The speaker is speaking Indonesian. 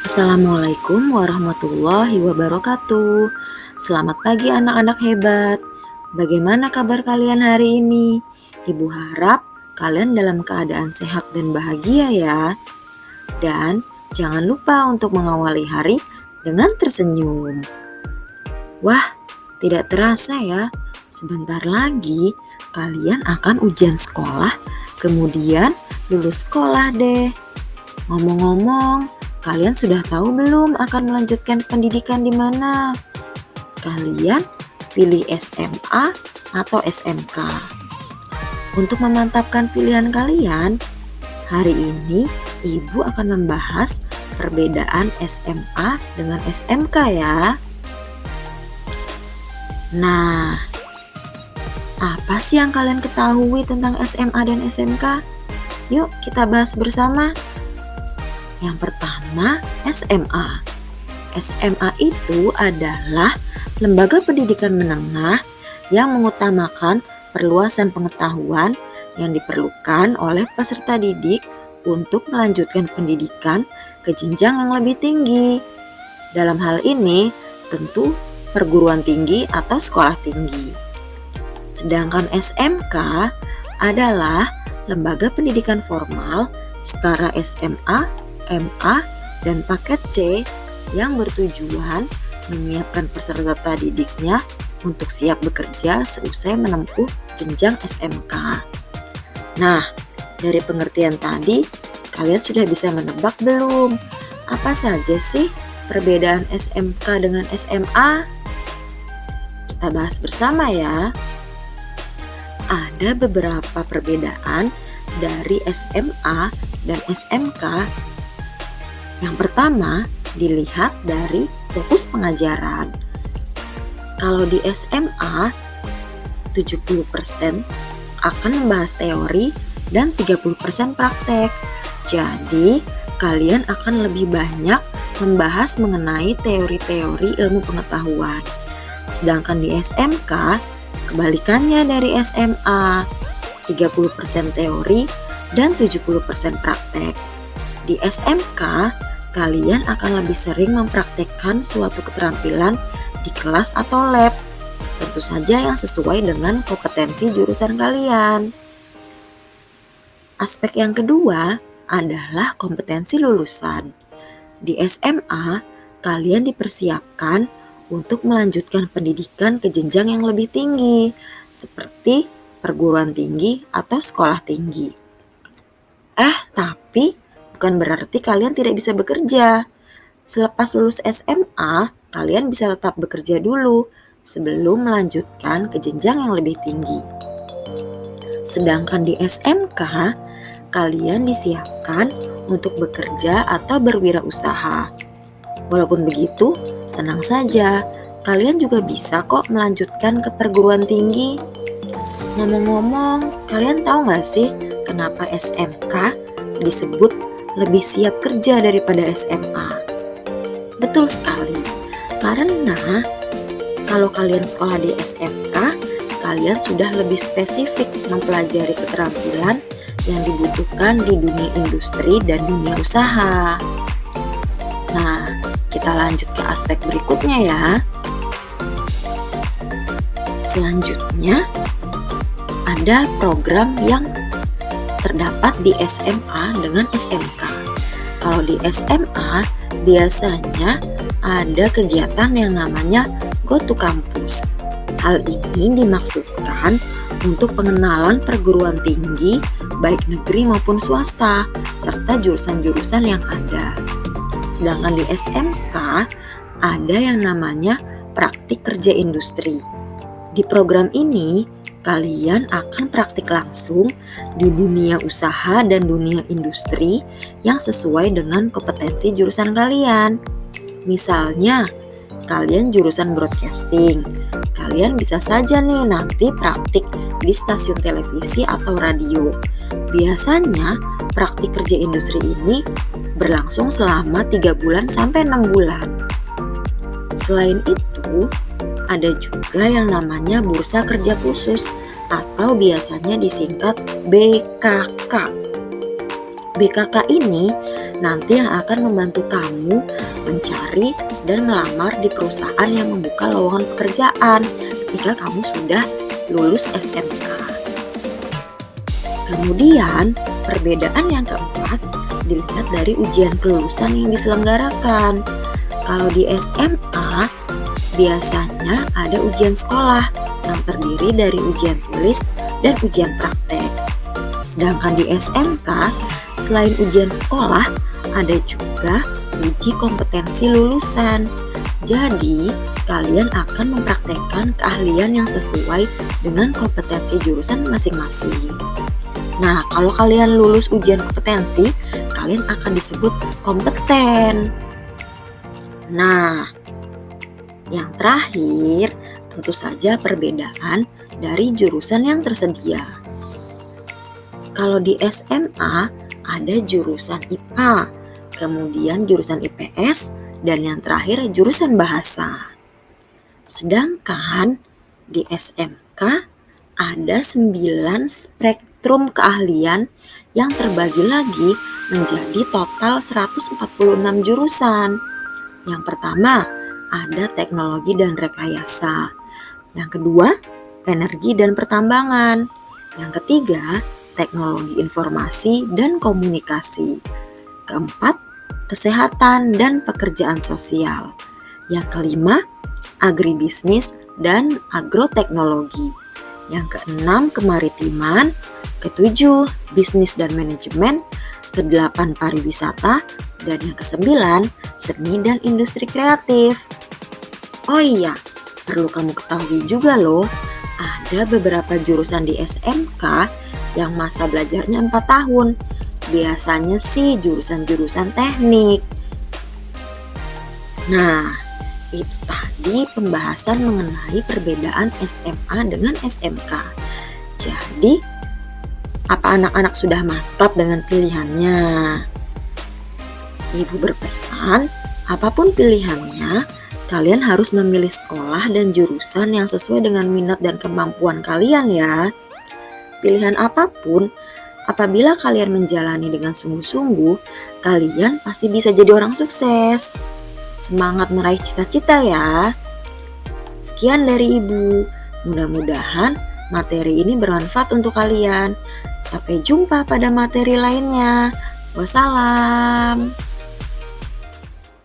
Assalamualaikum warahmatullahi wabarakatuh. Selamat pagi anak-anak hebat. Bagaimana kabar kalian hari ini? Ibu harap kalian dalam keadaan sehat dan bahagia ya. Dan jangan lupa untuk mengawali hari dengan tersenyum. Wah, tidak terasa ya. Sebentar lagi kalian akan ujian sekolah, kemudian lulus sekolah deh. Ngomong-ngomong, kalian sudah tahu belum akan melanjutkan pendidikan di mana? Kalian pilih SMA atau SMK? Untuk memantapkan pilihan kalian, hari ini Ibu akan membahas perbedaan SMA dengan SMK ya. Nah, apa sih yang kalian ketahui tentang SMA dan SMK? Yuk kita bahas bersama. Yang pertama, SMA. SMA itu adalah lembaga pendidikan menengah yang mengutamakan perluasan pengetahuan yang diperlukan oleh peserta didik untuk melanjutkan pendidikan ke jenjang yang lebih tinggi. Dalam hal ini, tentu perguruan tinggi atau sekolah tinggi. Sedangkan SMK adalah lembaga pendidikan formal setara SMA, MA, dan paket C yang bertujuan menyiapkan peserta didiknya untuk siap bekerja seusai menempuh jenjang SMK. Nah, dari pengertian tadi, kalian sudah bisa menebak belum? Apa saja sih perbedaan SMK dengan SMA? Kita bahas bersama ya. Ada beberapa perbedaan dari SMA dan SMK. Yang pertama, dilihat dari fokus pengajaran. Kalau di SMA, 70% akan membahas teori dan 30% praktek. Jadi, kalian akan lebih banyak membahas mengenai teori-teori ilmu pengetahuan. Sedangkan di SMK, kebalikannya dari SMA, 30% teori dan 70% praktek. Di SMK, kalian akan lebih sering mempraktekkan suatu keterampilan di kelas atau lab, tentu saja yang sesuai dengan kompetensi jurusan kalian. Aspek yang kedua adalah kompetensi lulusan. Di SMA, kalian dipersiapkan untuk melanjutkan pendidikan ke jenjang yang lebih tinggi, seperti perguruan tinggi atau sekolah tinggi. Tapi bukan berarti kalian tidak bisa bekerja. Selepas lulus SMA, kalian bisa tetap bekerja dulu sebelum melanjutkan ke jenjang yang lebih tinggi. Sedangkan di SMK, kalian disiapkan untuk bekerja atau berwirausaha. Walaupun begitu, tenang saja, kalian juga bisa kok melanjutkan ke perguruan tinggi. Ngomong-ngomong, kalian tahu gak sih kenapa SMK disebut lebih siap kerja daripada SMA? Betul sekali, karena kalau kalian sekolah di SMK, kalian sudah lebih spesifik mempelajari keterampilan yang dibutuhkan di dunia industri dan dunia usaha. Nah, kita lanjut ke aspek berikutnya ya. Selanjutnya, ada program yang terdapat di SMA dengan SMK. Kalau di SMA, biasanya ada kegiatan yang namanya Go to Campus. Hal ini dimaksudkan untuk pengenalan perguruan tinggi, baik negeri maupun swasta, serta jurusan-jurusan yang ada. Sedangkan di SMK, ada yang namanya praktik kerja industri. Di program ini, kalian akan praktik langsung di dunia usaha dan dunia industri yang sesuai dengan kompetensi jurusan kalian. Misalnya, kalian jurusan broadcasting, kalian bisa saja nih nanti praktik di stasiun televisi atau radio. Biasanya, praktik kerja industri ini berlangsung selama 3 bulan sampai 6 bulan. Selain itu, ada juga yang namanya bursa kerja khusus atau biasanya disingkat BKK. BKK ini nanti yang akan membantu kamu mencari dan melamar di perusahaan yang membuka lowongan pekerjaan ketika kamu sudah lulus SMK. Kemudian, perbedaan yang keempat dilihat dari ujian kelulusan yang diselenggarakan. Kalau di SMA, biasanya ada ujian sekolah yang terdiri dari ujian tulis dan ujian praktek. Sedangkan di SMK, selain ujian sekolah, ada juga uji kompetensi lulusan. Jadi, kalian akan mempraktekkan keahlian yang sesuai dengan kompetensi jurusan masing-masing. Nah, kalau kalian lulus ujian kompetensi, kalian akan disebut kompeten. Nah, yang terakhir, tentu saja perbedaan dari jurusan yang tersedia. Kalau di SMA, ada jurusan IPA, kemudian jurusan IPS, dan yang terakhir jurusan bahasa. Sedangkan di SMK, ada 9 spektrum keahlian yang terbagi lagi menjadi total 146 jurusan. Yang pertama, ada teknologi dan rekayasa. Yang kedua, energi dan pertambangan. Yang ketiga, teknologi informasi dan komunikasi. Keempat, kesehatan dan pekerjaan sosial. Yang kelima, agribisnis dan agroteknologi. Yang keenam, kemaritiman. Ketujuh, bisnis dan manajemen. Kedelapan, pariwisata. Dan yang kesembilan, seni dan industri kreatif. Oh iya, perlu kamu ketahui juga loh, ada beberapa jurusan di SMK yang masa belajarnya 4 tahun. Biasanya sih jurusan-jurusan teknik. Nah, itu tadi pembahasan mengenai perbedaan SMA dengan SMK. Jadi, apa anak-anak sudah mantap dengan pilihannya? Ibu berpesan, apapun pilihannya, kalian harus memilih sekolah dan jurusan yang sesuai dengan minat dan kemampuan kalian ya. Pilihan apapun, apabila kalian menjalani dengan sungguh-sungguh, kalian pasti bisa jadi orang sukses. Semangat meraih cita-cita ya. Sekian dari Ibu. Mudah-mudahan materi ini bermanfaat untuk kalian. Sampai jumpa pada materi lainnya. Wassalam.